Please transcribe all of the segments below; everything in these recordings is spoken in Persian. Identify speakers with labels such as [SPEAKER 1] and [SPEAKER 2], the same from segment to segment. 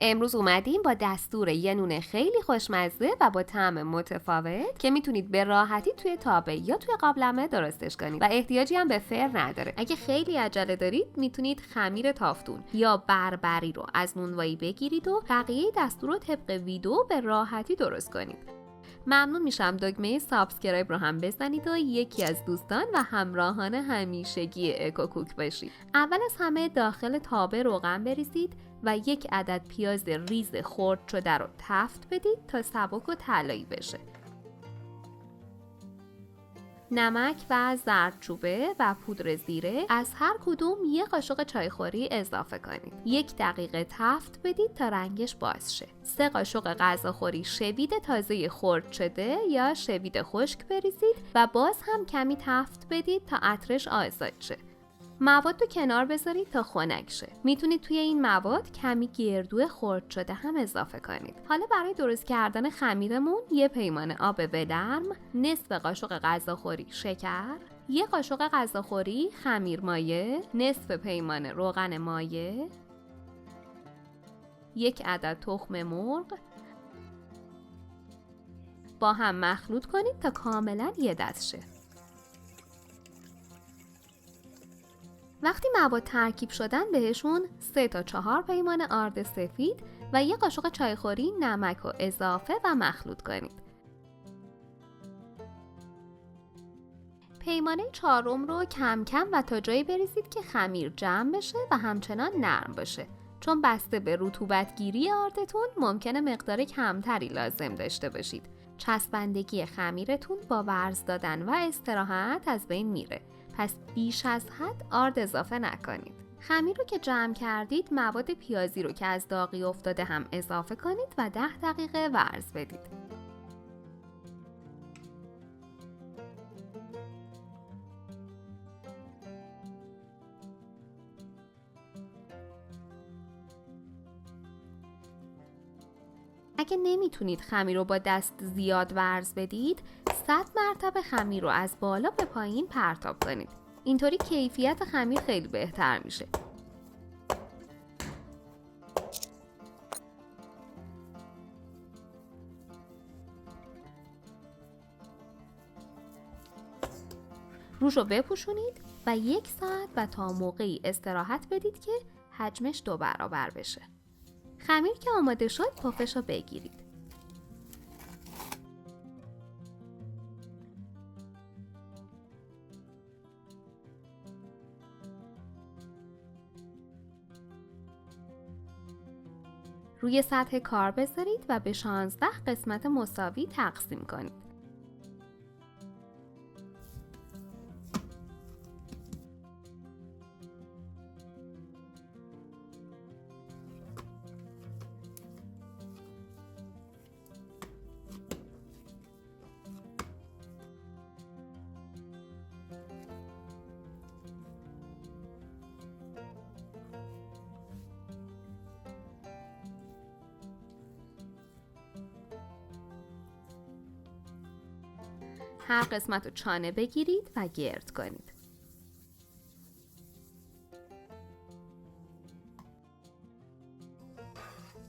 [SPEAKER 1] امروز اومدیم با دستور یه نون خیلی خوشمزه و با طعم متفاوت که میتونید به راحتی توی تابه یا توی قابلمه درستش کنید و احتیاجی هم به فر نداره. اگه خیلی عجله دارید میتونید خمیر تافتون یا بربری رو از نونوایی بگیرید و بقیه دستور رو طبق ویدیو به راحتی درست کنید. ممنون میشم دکمه سابسکرایب رو هم بزنید و یکی از دوستان و همراهان همیشگی اکوکوک باشید. اول از همه داخل تابه روغن بریزید و 1 عدد پیاز ریز خرد شده رو تفت بدید تا سبک و طلایی بشه. نمک و زردچوبه و پودر زیره از هر کدوم 1 قاشق چایخوری اضافه کنید. 1 دقیقه تفت بدید تا رنگش باز شه. 3 قاشق غذاخوری شوید تازه خرد شده یا شوید خشک بریزید و باز هم کمی تفت بدید تا عطرش آزاد شه. مواد رو کنار بذارید تا خنک شه. میتونید توی این مواد کمی گردو خرد شده هم اضافه کنید. حالا برای درست کردن خمیرمون 1 پیمانه آب ولرم، نصف قاشق غذاخوری شکر، 1 قاشق غذاخوری خمیر مایه، نصف پیمانه روغن مایه، 1 عدد تخم مرغ با هم مخلوط کنید تا کاملا یه دست شه. وقتی مواد ترکیب شدن بهشون 3 تا 4 پیمانه آرد سفید و 1 قاشق چایخوری نمک رو اضافه و مخلوط کنید. پیمانه 4 رو کم کم و تا جایی بریزید که خمیر جمع بشه و همچنان نرم باشه. چون بسته به رطوبتگیری آردتون ممکنه مقدار کمتری لازم داشته باشید. چسبندگی خمیرتون با ورز دادن و استراحت از بین میره. پس بیش از حد آرد اضافه نکنید. خمیر رو که جمع کردید مواد پیازی رو که از داغی افتاده هم اضافه کنید و 10 دقیقه ورز بدید. اگه نمیتونید خمیر رو با دست زیاد ورز بدید 100 مرتبه خمیر رو از بالا به پایین پرتاب کنید. اینطوری کیفیت خمیر خیلی بهتر میشه. روش رو بپوشونید و 1 ساعت و تا موقعی استراحت بدید که حجمش 2 برابر بشه. خمیر که آماده شد پفش رو بگیرید. روی سطح کار بذارید و به 16 قسمت مساوی تقسیم کنید. هر قسمت رو چانه بگیرید و گرد کنید.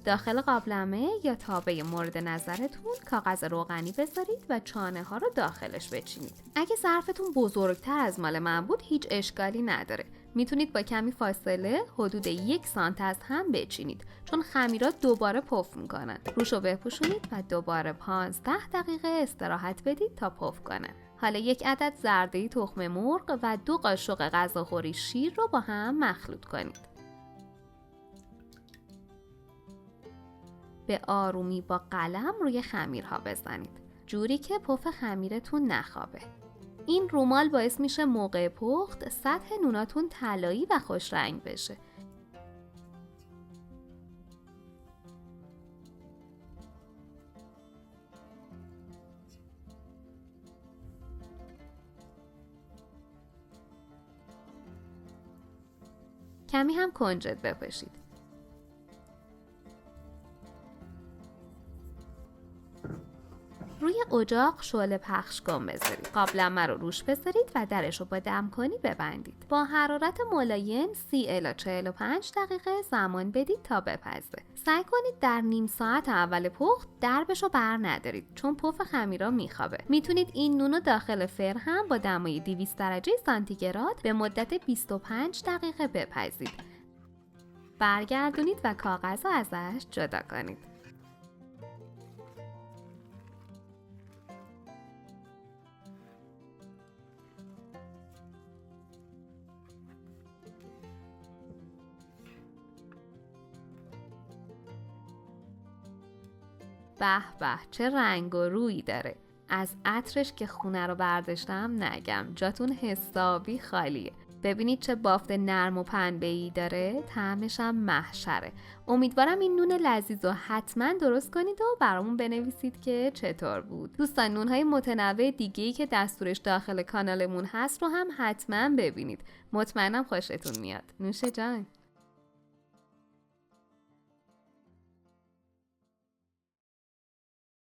[SPEAKER 1] داخل قابلمه یا تابه مورد نظرتون کاغذ روغنی بذارید و چانه ها رو داخلش بچینید. اگه ظرفتون بزرگتر از مال من بود هیچ اشکالی نداره. میتونید با کمی فاصله حدود 1 سانت از هم بچینید چون خمیرات دوباره پف میکنن. روشو بپوشونید و دوباره 15 دقیقه استراحت بدید تا پف کنه. حالا 1 عدد زرده تخم مرغ و 2 قاشق غذاخوری شیر رو با هم مخلوط کنید. به آرومی با قلم روی خمیرها بزنید جوری که پف خمیرتون نخوابه. این رومال باعث میشه موقع پخت سطح نوناتون طلایی و خوش رنگ بشه. کمی هم کنجد بپاشید. روی اجاق شعله پخش کن بذارید. قابلمه رو روش بذارید و درش رو با دمکنی ببندید. با حرارت ملایم 30 الی 45 دقیقه زمان بدید تا بپزه. سعی کنید در نیم ساعت اول پخت دربشو بر ندارید چون پف خمیرا میخوابه. میتونید این نون رو داخل فر هم با دمای 200 درجه سانتیگراد به مدت 25 دقیقه بپزید. برگردونید و کاغذ رو ازش جدا کنید. به به چه رنگ و رویی داره. از عطرش که خونه رو برداشتم نگم، جاتون حسابی خالیه. ببینید چه بافت نرم و پنبه‌ای داره، طعمش هم محشره. امیدوارم این نون لذیذ رو حتما درست کنید و برامون بنویسید که چطور بود. دوستان نونهای متنوع دیگه‌ای که دستورش داخل کانالمون هست رو هم حتما ببینید. مطمئنم خوشتون میاد. نوش جان.